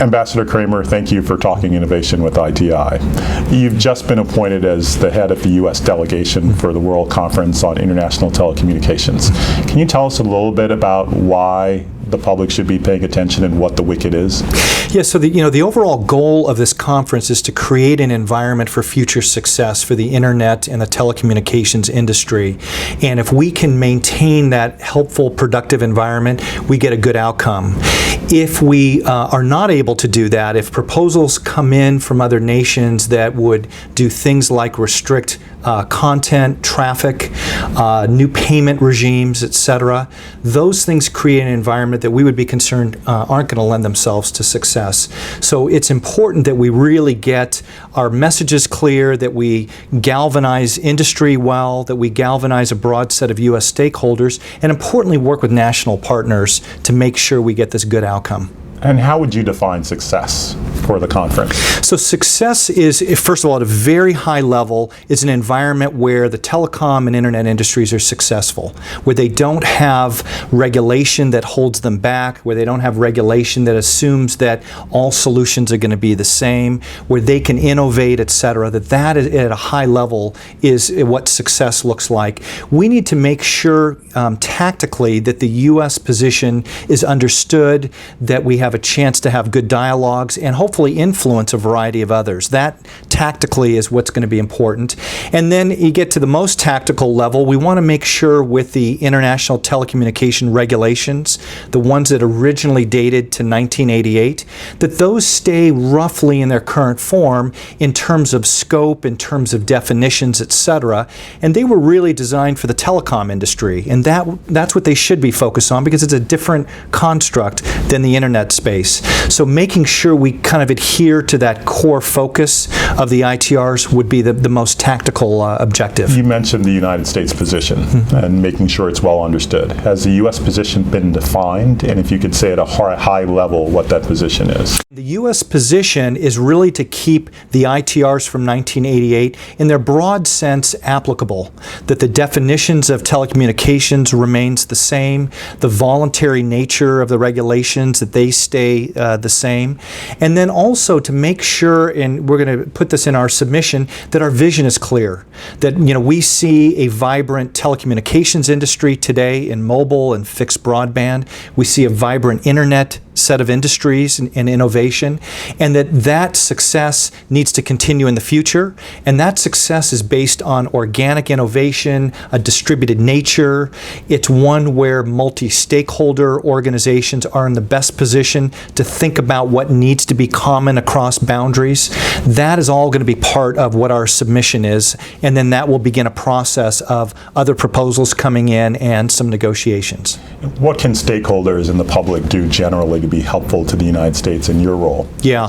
Ambassador Kramer, thank you for talking innovation with ITI. You've just been appointed as the head of the U.S. delegation for the World Conference on International Telecommunications. Can you tell us a little bit about why the public should be paying attention and what the WCIT is? Yeah, so the overall goal of this conference is to create an environment for future success for the internet and the telecommunications industry. And if we can maintain that helpful, productive environment, we get a good outcome. If we are not able to do that, if proposals come in from other nations that would do things like restrict content, traffic, new payment regimes, etc., those things create an environment that we would be concerned aren't going to lend themselves to success. So it's important that we really get our messages clear, that we galvanize industry well, that we galvanize a broad set of U.S. stakeholders, and importantly work with national partners to make sure we get this good outcome. And how would you define success for the conference? So success is, first of all, at a very high level, is an environment where the telecom and internet industries are successful, where they don't have regulation that holds them back, where they don't have regulation that assumes that all solutions are going to be the same, where they can innovate, etc. That is, at a high level, is what success looks like. We need to make sure tactically that the U.S. position is understood, that we have a chance to have good dialogues and hopefully influence a variety of others. That tactically is what's going to be important. And then you get to the most tactical level, we want to make sure with the international telecommunication regulations, the ones that originally dated to 1988, that those stay roughly in their current form in terms of scope, in terms of definitions, etc. And they were really designed for the telecom industry, and that's what they should be focused on, because it's a different construct than the internet space. So making sure we kind of adhere to that core focus of the ITRs would be the most tactical objective. You mentioned the United States position and making sure it's well understood. Has the U.S. position been defined? And if you could say at a high level what that position is. The U.S. position is really to keep the ITRs from 1988 in their broad sense applicable, that the definitions of telecommunications remains the same, the voluntary nature of the regulations, that they stay the same, and then also to make sure, and we're going to put this in our submission, that our vision is clear, that we see a vibrant telecommunications industry today in mobile and fixed broadband. We see a vibrant internet set of industries and innovation, and that success needs to continue in the future, and that success is based on organic innovation, a distributed nature. It's one where multi-stakeholder organizations are in the best position to think about what needs to be common across boundaries. That is all going to be part of what our submission is, and then that will begin a process of other proposals coming in and some negotiations. What can stakeholders and the public do generally to be helpful to the United States in your role? Yeah.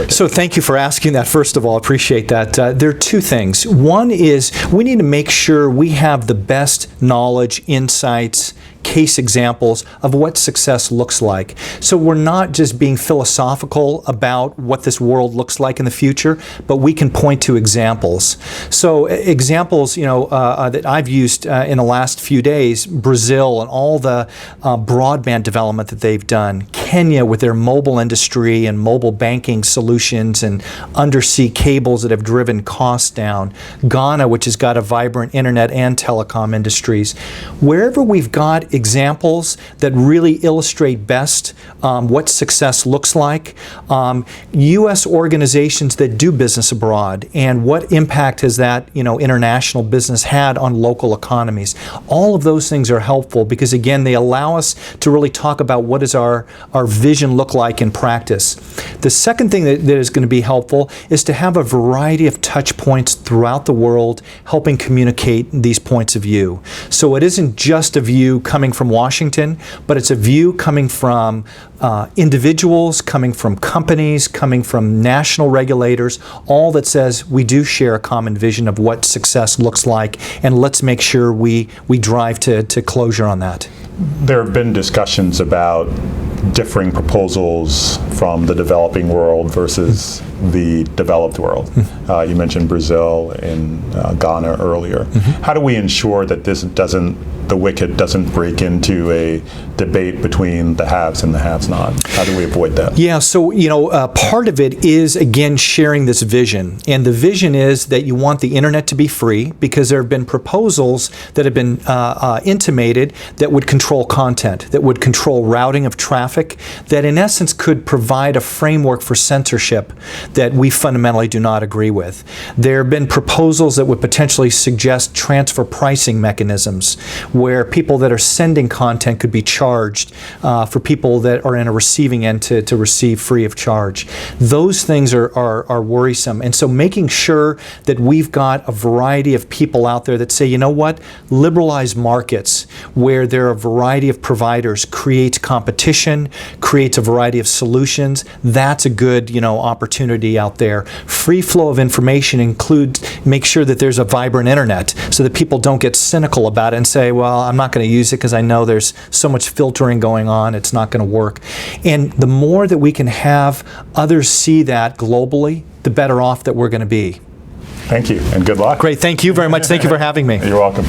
So thank you for asking that. First of all, appreciate that. There are two things. One is we need to make sure we have the best knowledge, insights, case examples of what success looks like. So we're not just being philosophical about what this world looks like in the future, but we can point to examples. So examples, that I've used in the last few days, Brazil and all the broadband development that they've done, Kenya with their mobile industry and mobile banking solutions and undersea cables that have driven costs down, Ghana, which has got a vibrant internet and telecom industries. Wherever we've got examples that really illustrate best what success looks like, U.S. organizations that do business abroad, and what impact has that international business had on local economies. All of those things are helpful because, again, they allow us to really talk about what does our vision look like in practice. The second thing that is going to be helpful is to have a variety of touch points throughout the world helping communicate these points of view. So it isn't just a view coming from Washington, but it's a view coming from individuals, coming from companies, coming from national regulators, all that says we do share a common vision of what success looks like, and let's make sure we drive to closure on that. There have been discussions about differing proposals from the developing world versus the developed world. You mentioned Brazil and Ghana earlier. How do we ensure that the wicket doesn't break into a debate between the haves and the have-not? How do we avoid that? Yeah, so part of it is, again, sharing this vision. And the vision is that you want the internet to be free, because there have been proposals that have been intimated that would control content, that would control routing of traffic, that in essence could provide a framework for censorship that we fundamentally do not agree with. There have been proposals that would potentially suggest transfer pricing mechanisms, where people that are sending content could be charged for people that are in a receiving end to receive free of charge. Those things are worrisome. And so making sure that we've got a variety of people out there that say, you know what, liberalized markets where there are a variety of providers creates competition, creates a variety of solutions. That's a good opportunity out there. Free flow of information includes make sure that there's a vibrant internet so that people don't get cynical about it and say, well, I'm not going to use it because I know there's so much filtering going on, it's not going to work. And the more that we can have others see that globally, the better off that we're going to be. Thank you, and good luck. Great, thank you very much. Thank you for having me. You're welcome.